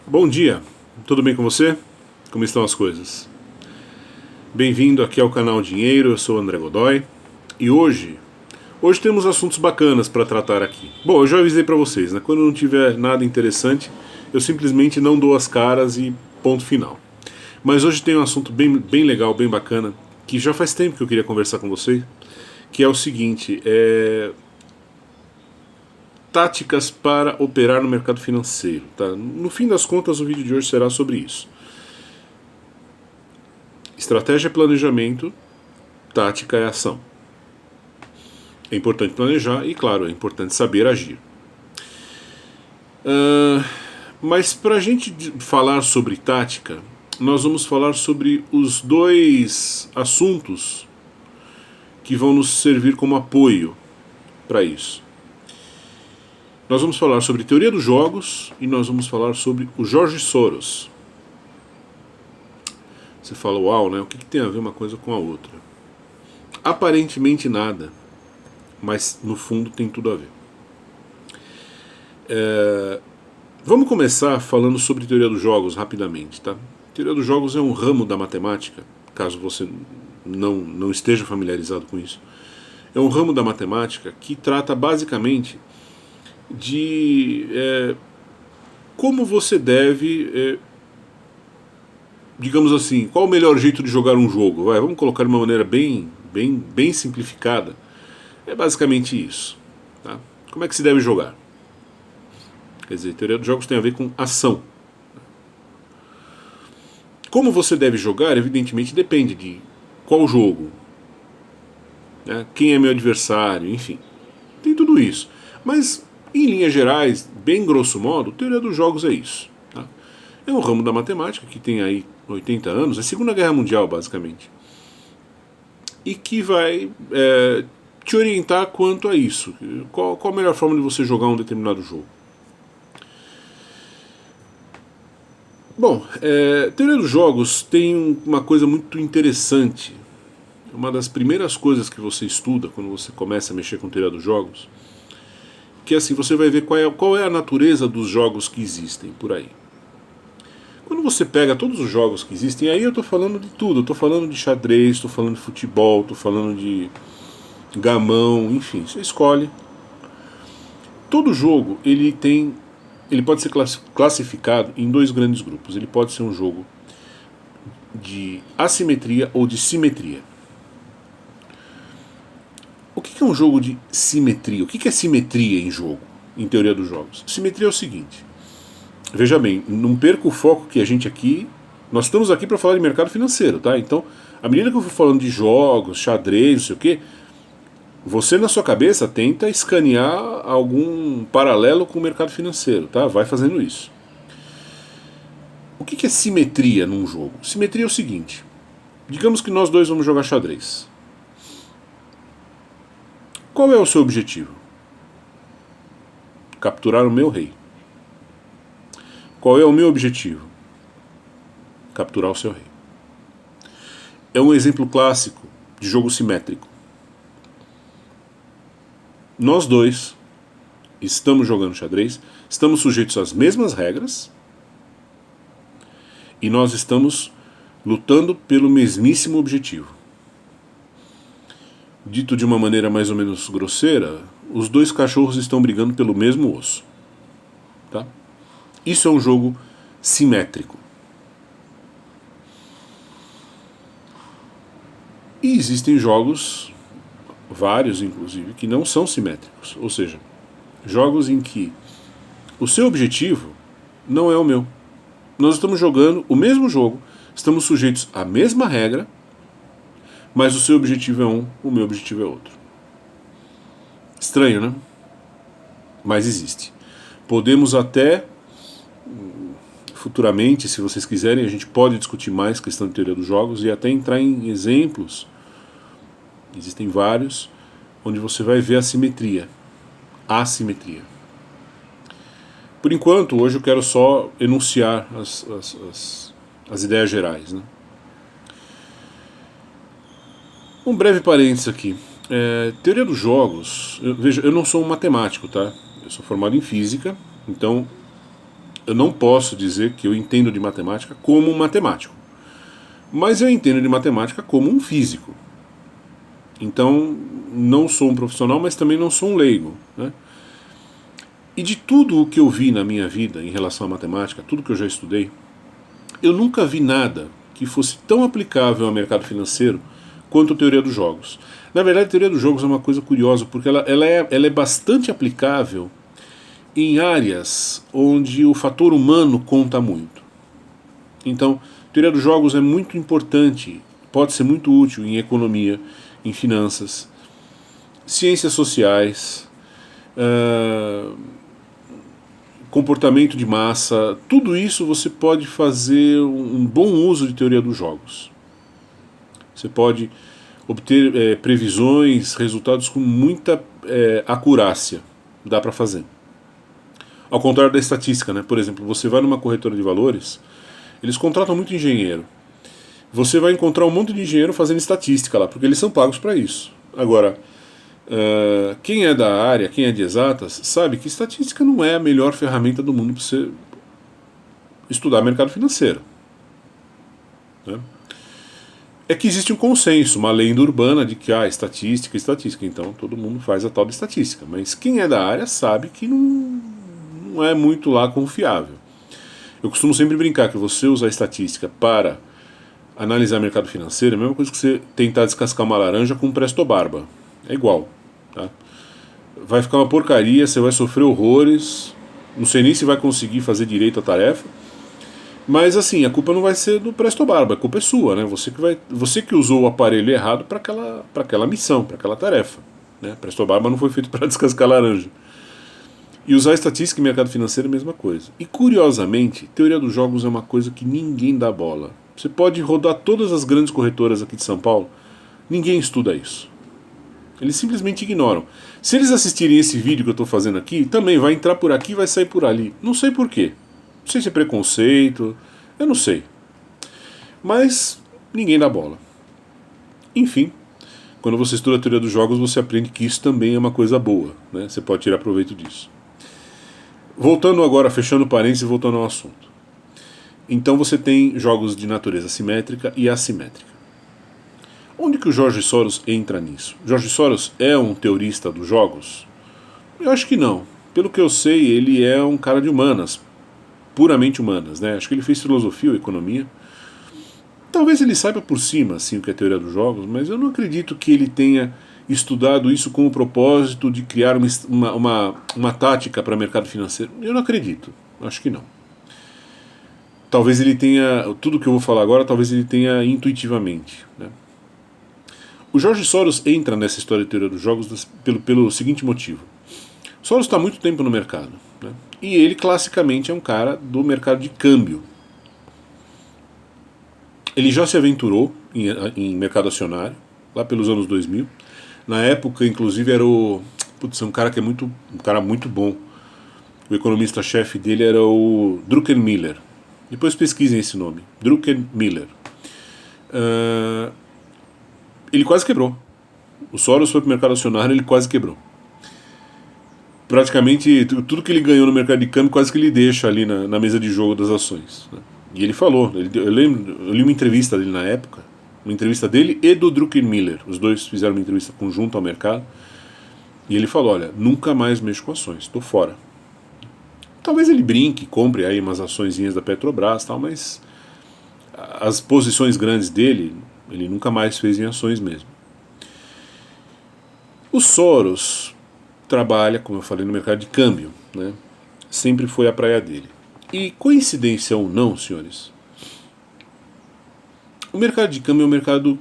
Bom dia, tudo bem com você? Como estão as coisas? Bem-vindo aqui ao canal Dinheiro, eu sou o André Godoy e hoje temos assuntos bacanas para tratar aqui. Bom, eu já avisei para vocês, né? Quando não tiver nada interessante, eu simplesmente não dou as caras e ponto final. Mas hoje tem um assunto bem legal, bem bacana, que já faz tempo que eu queria conversar com vocês, que é o seguinte, táticas para operar no mercado financeiro. Tá? No fim das contas, o vídeo de hoje será sobre isso. Estratégia é planejamento, tática é ação. É importante planejar e, claro, é importante saber agir. Mas para a gente falar sobre tática, nós vamos falar sobre os dois assuntos que vão nos servir como apoio para isso. Nós vamos falar sobre teoria dos jogos e nós vamos falar sobre o George Soros. Você fala, uau, né? O que tem a ver uma coisa com a outra? Aparentemente nada, mas no fundo tem tudo a ver. Vamos começar falando sobre teoria dos jogos rapidamente, tá? Teoria dos jogos é um ramo da matemática, caso você não esteja familiarizado com isso. É um ramo da matemática que trata basicamente de como você deve, digamos assim, qual o melhor jeito de jogar um jogo. Vamos colocar de uma maneira bem simplificada. É basicamente isso. Tá? Como é que se deve jogar? Quer dizer, a teoria dos jogos tem a ver com ação. Como você deve jogar, evidentemente, depende de qual jogo, né? Quem é meu adversário, enfim. Tem tudo isso. Mas, em linhas gerais, bem grosso modo, a teoria dos jogos é isso. Tá? É um ramo da matemática que tem aí 80 anos, é a Segunda Guerra Mundial, basicamente. E que vai te orientar quanto a isso. Qual a melhor forma de você jogar um determinado jogo? Bom, teoria dos jogos tem uma coisa muito interessante. Uma das primeiras coisas que você estuda quando você começa a mexer com teoria dos jogos, que assim, você vai ver qual é a natureza dos jogos que existem por aí. Quando você pega todos os jogos que existem, aí eu estou falando de tudo. Eu estou falando de xadrez, estou falando de futebol, estou falando de gamão, enfim, você escolhe. Todo jogo ele pode ser classificado em dois grandes grupos. Ele pode ser um jogo de assimetria ou de simetria. O que é um jogo de simetria? O que é simetria em jogo, em teoria dos jogos? Simetria é o seguinte, veja bem, não perca o foco que a gente aqui, nós estamos aqui para falar de mercado financeiro, tá? Então, à medida que eu for falando de jogos, xadrez, não sei o quê, você na sua cabeça tenta escanear algum paralelo com o mercado financeiro, tá? Vai fazendo isso. O que é simetria num jogo? Simetria é o seguinte, digamos que nós dois vamos jogar xadrez. Qual é o seu objetivo? Capturar o meu rei. Qual é o meu objetivo? Capturar o seu rei. É um exemplo clássico de jogo simétrico. Nós dois estamos jogando xadrez, estamos sujeitos às mesmas regras e nós estamos lutando pelo mesmíssimo objetivo. Dito de uma maneira mais ou menos grosseira, os dois cachorros estão brigando pelo mesmo osso. Tá? Isso é um jogo simétrico. E existem jogos, vários inclusive, que não são simétricos. Ou seja, jogos em que o seu objetivo não é o meu. Nós estamos jogando o mesmo jogo, estamos sujeitos à mesma regra, mas o seu objetivo é um, o meu objetivo é outro. Estranho, né? Mas existe. Podemos até, futuramente, se vocês quiserem, a gente pode discutir mais questão de teoria dos jogos e até entrar em exemplos, existem vários, onde você vai ver a simetria, a assimetria. Por enquanto, hoje eu quero só enunciar as ideias gerais, né? Um breve parênteses aqui. Teoria dos jogos, veja, eu não sou um matemático, tá? Eu sou formado em física, então eu não posso dizer que eu entendo de matemática como um matemático, mas eu entendo de matemática como um físico. Então, não sou um profissional, mas também não sou um leigo, né? E de tudo o que eu vi na minha vida em relação à matemática, tudo que eu já estudei, eu nunca vi nada que fosse tão aplicável ao mercado financeiro quanto a teoria dos jogos. Na verdade, a teoria dos jogos é uma coisa curiosa, porque ela é bastante aplicável em áreas onde o fator humano conta muito. Então, a teoria dos jogos é muito importante, pode ser muito útil em economia, em finanças, ciências sociais, comportamento de massa, tudo isso você pode fazer um bom uso de teoria dos jogos. Você pode obter previsões, resultados com muita acurácia, dá para fazer. Ao contrário da estatística, né? Por exemplo, você vai numa corretora de valores, eles contratam muito engenheiro. Você vai encontrar um monte de engenheiro fazendo estatística lá, porque eles são pagos para isso. Agora, quem é da área, quem é de exatas, sabe que estatística não é a melhor ferramenta do mundo para você estudar mercado financeiro, né? É que existe um consenso, uma lenda urbana de que estatística, então todo mundo faz a tal de estatística. Mas quem é da área sabe que não é muito lá confiável. Eu costumo sempre brincar que você usar estatística para analisar mercado financeiro é a mesma coisa que você tentar descascar uma laranja com um presto barba. É igual, tá? Vai ficar uma porcaria, você vai sofrer horrores, não sei nem se vai conseguir fazer direito a tarefa. Mas assim, a culpa não vai ser do Presto Barba, a culpa é sua, né? Você que usou o aparelho errado para aquela missão, para aquela tarefa, né? Presto Barba não foi feito para descascar laranja. E usar estatística em mercado financeiro é a mesma coisa. E curiosamente, teoria dos jogos é uma coisa que ninguém dá bola. Você pode rodar todas as grandes corretoras aqui de São Paulo, ninguém estuda isso. Eles simplesmente ignoram. Se eles assistirem esse vídeo que eu estou fazendo aqui, também vai entrar por aqui e vai sair por ali. Não sei por quê. Não sei se é preconceito, eu não sei. Mas ninguém dá bola. Enfim, quando você estuda a teoria dos jogos, você aprende que isso também é uma coisa boa, né? Você pode tirar proveito disso. Voltando agora, fechando parênteses e voltando ao assunto. Então você tem jogos de natureza simétrica e assimétrica. Onde que o George Soros entra nisso? George Soros é um teorista dos jogos? Eu acho que não. Pelo que eu sei, ele é um cara de humanas, puramente humanas, né? Acho que ele fez filosofia ou economia. Talvez ele saiba por cima assim, o que é teoria dos jogos, mas eu não acredito que ele tenha estudado isso com o propósito de criar uma tática para o mercado financeiro. Eu não acredito, acho que não. Talvez ele tenha, tudo que eu vou falar agora, talvez ele tenha intuitivamente, né? O George Soros entra nessa história de teoria dos jogos pelo seguinte motivo. Soros está há muito tempo no mercado, né? E ele classicamente é um cara do mercado de câmbio. Ele já se aventurou em mercado acionário, lá pelos anos 2000. Na época, inclusive, era um cara que um cara muito bom. O economista-chefe dele era o Druckenmiller. Depois pesquisem esse nome, Druckenmiller. Ele quase quebrou. O Soros foi para o mercado acionário, ele quase quebrou. Praticamente tudo que ele ganhou no mercado de câmbio quase que ele deixa ali na mesa de jogo das ações, né? E ele falou, eu li uma entrevista dele na época, uma entrevista dele e do Druckenmiller, os dois fizeram uma entrevista conjunta ao mercado, e ele falou, olha, nunca mais mexo com ações, estou fora. Talvez ele brinque, compre aí umas açõezinhas da Petrobras e tal, mas as posições grandes dele, ele nunca mais fez em ações mesmo. O Soros trabalha, como eu falei, no mercado de câmbio, né? Sempre foi a praia dele. E coincidência ou não, senhores, o mercado de câmbio é um mercado,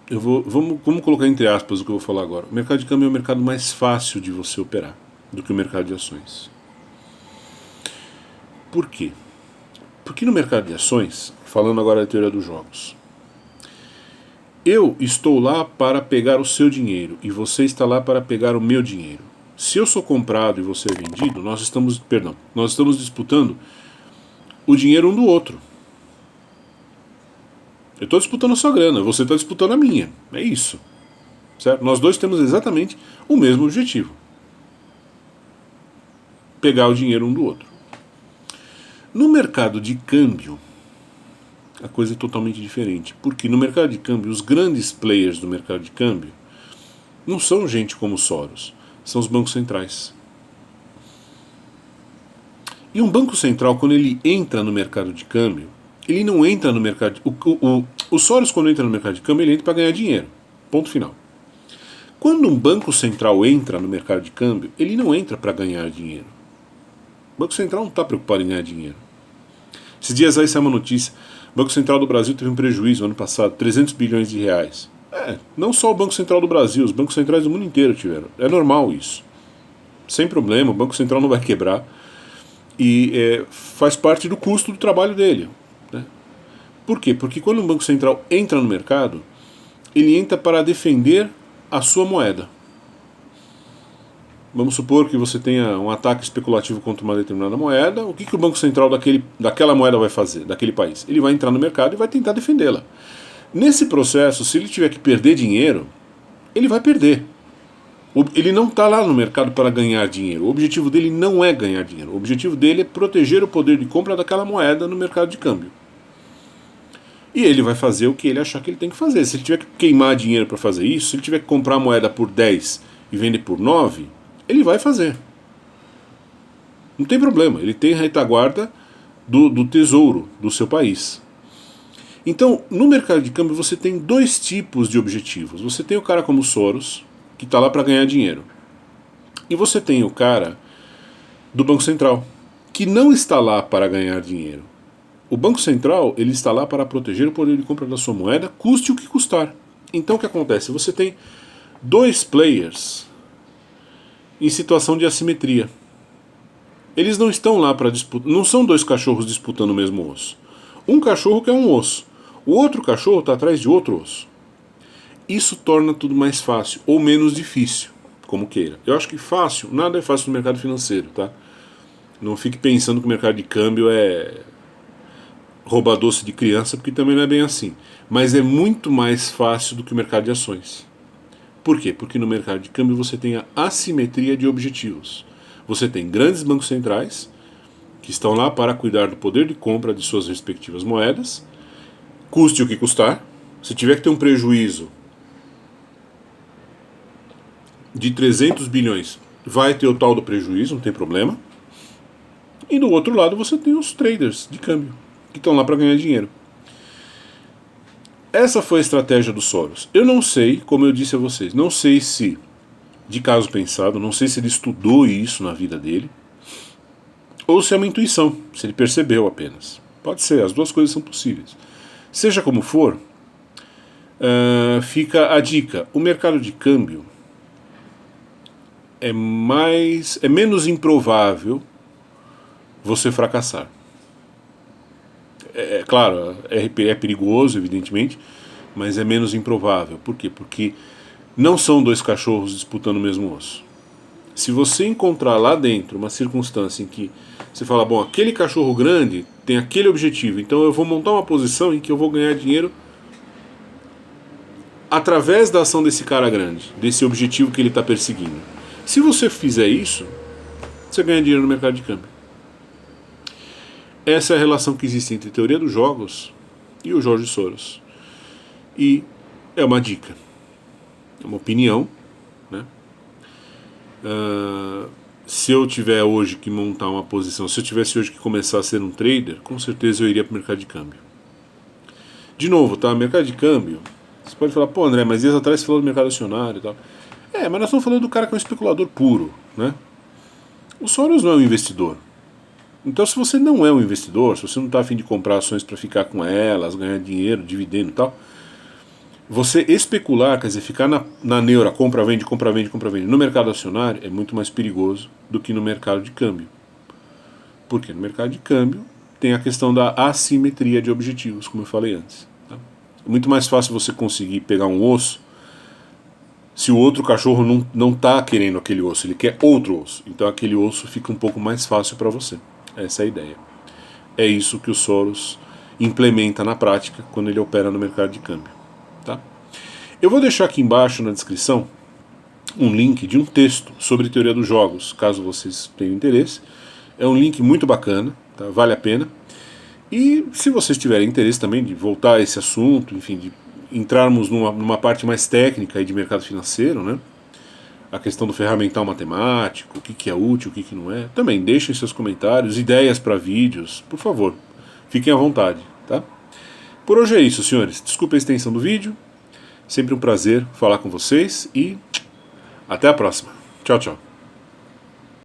vamos colocar entre aspas o que eu vou falar agora. O mercado de câmbio é o mercado mais fácil de você operar do que o mercado de ações. Por quê? Porque no mercado de ações, falando agora da teoria dos jogos, eu estou lá para pegar o seu dinheiro e você está lá para pegar o meu dinheiro. Se eu sou comprado e você é vendido, nós estamos disputando o dinheiro um do outro. Eu estou disputando a sua grana, você está disputando a minha. É isso. Certo? Nós dois temos exatamente o mesmo objetivo. Pegar o dinheiro um do outro. No mercado de câmbio, a coisa é totalmente diferente, porque no mercado de câmbio, os grandes players do mercado de câmbio não são gente como Soros, são os bancos centrais. E um banco central, quando ele entra no mercado de câmbio, ele não entra no mercado... O Soros, quando entra no mercado de câmbio, ele entra para ganhar dinheiro. Ponto final. Quando um banco central entra no mercado de câmbio, ele não entra para ganhar dinheiro. O Banco Central não está preocupado em ganhar dinheiro. Esses dias aí saiu uma notícia: o Banco Central do Brasil teve um prejuízo ano passado, 300 bilhões de reais. Não só o Banco Central do Brasil, os bancos centrais do mundo inteiro tiveram. É normal isso. Sem problema, o Banco Central não vai quebrar. E faz parte do custo do trabalho dele. Né? Por quê? Porque quando um Banco Central entra no mercado, ele entra para defender a sua moeda. Vamos supor que você tenha um ataque especulativo contra uma determinada moeda. O que o Banco Central daquela moeda vai fazer, daquele país? Ele vai entrar no mercado e vai tentar defendê-la. Nesse processo, se ele tiver que perder dinheiro, ele vai perder. Ele não está lá no mercado para ganhar dinheiro. O objetivo dele não é ganhar dinheiro. O objetivo dele é proteger o poder de compra daquela moeda no mercado de câmbio. E ele vai fazer o que ele achar que ele tem que fazer. Se ele tiver que queimar dinheiro para fazer isso, se ele tiver que comprar a moeda por 10 e vender por 9, ele vai fazer. Não tem problema. Ele tem a retaguarda do tesouro do seu país. Então, no mercado de câmbio, você tem dois tipos de objetivos. Você tem o cara como Soros, que está lá para ganhar dinheiro. E você tem o cara do Banco Central, que não está lá para ganhar dinheiro. O Banco Central, ele está lá para proteger o poder de compra da sua moeda, custe o que custar. Então o que acontece? Você tem dois players em situação de assimetria. Eles não estão lá para disputar, não são dois cachorros disputando o mesmo osso. Um cachorro quer um osso, o outro cachorro está atrás de outro osso. Isso torna tudo mais fácil, ou menos difícil, como queira. Eu acho que fácil, nada é fácil no mercado financeiro, tá? Não fique pensando que o mercado de câmbio é roubar doce de criança, porque também não é bem assim. Mas é muito mais fácil do que o mercado de ações. Por quê? Porque no mercado de câmbio você tem a assimetria de objetivos. Você tem grandes bancos centrais, que estão lá para cuidar do poder de compra de suas respectivas moedas, custe o que custar. Se tiver que ter um prejuízo de 300 bilhões, vai ter o tal do prejuízo, não tem problema. E do outro lado você tem os traders de câmbio, que estão lá para ganhar dinheiro. Essa foi a estratégia do Soros. Eu não sei, como eu disse a vocês, não sei se, de caso pensado, não sei se ele estudou isso na vida dele, ou se é uma intuição, se ele percebeu apenas. Pode ser, as duas coisas são possíveis. Seja como for, fica a dica. O mercado de câmbio é menos improvável você fracassar. Claro, é perigoso, evidentemente, mas é menos improvável. Por quê? Porque não são dois cachorros disputando o mesmo osso. Se você encontrar lá dentro uma circunstância em que você fala, bom, aquele cachorro grande tem aquele objetivo, então eu vou montar uma posição em que eu vou ganhar dinheiro através da ação desse cara grande, desse objetivo que ele está perseguindo. Se você fizer isso, você ganha dinheiro no mercado de câmbio. Essa é a relação que existe entre a teoria dos jogos e o George Soros. E é uma dica, é uma opinião, né? Se eu tiver hoje que montar uma posição, se eu tivesse hoje que começar a ser um trader, com certeza eu iria para o mercado de câmbio. De novo, tá? Mercado de câmbio, você pode falar, pô André, mas dias atrás você falou do mercado acionário e tal. Mas nós estamos falando do cara que é um especulador puro, né? O Soros não é um investidor. Então, se você não é um investidor, se você não está a fim de comprar ações para ficar com elas, ganhar dinheiro, dividendo e tal, você especular, quer dizer, ficar na neura, compra, vende, compra, vende, compra, vende, no mercado acionário é muito mais perigoso do que no mercado de câmbio. Porque no mercado de câmbio tem a questão da assimetria de objetivos, como eu falei antes. Tá? É muito mais fácil você conseguir pegar um osso se o outro cachorro não está querendo aquele osso, ele quer outro osso. Então aquele osso fica um pouco mais fácil para você. Essa é a ideia. É isso que o Soros implementa na prática quando ele opera no mercado de câmbio. Tá? Eu vou deixar aqui embaixo na descrição um link de um texto sobre teoria dos jogos, caso vocês tenham interesse. É um link muito bacana, tá? Vale a pena. E se vocês tiverem interesse também de voltar a esse assunto, enfim, de entrarmos numa parte mais técnica aí de mercado financeiro, né? A questão do ferramental matemático, o que é útil, o que não é, também deixem seus comentários, ideias para vídeos, por favor, fiquem à vontade, tá? Por hoje é isso, senhores. Desculpa a extensão do vídeo, sempre um prazer falar com vocês e até a próxima. Tchau, tchau.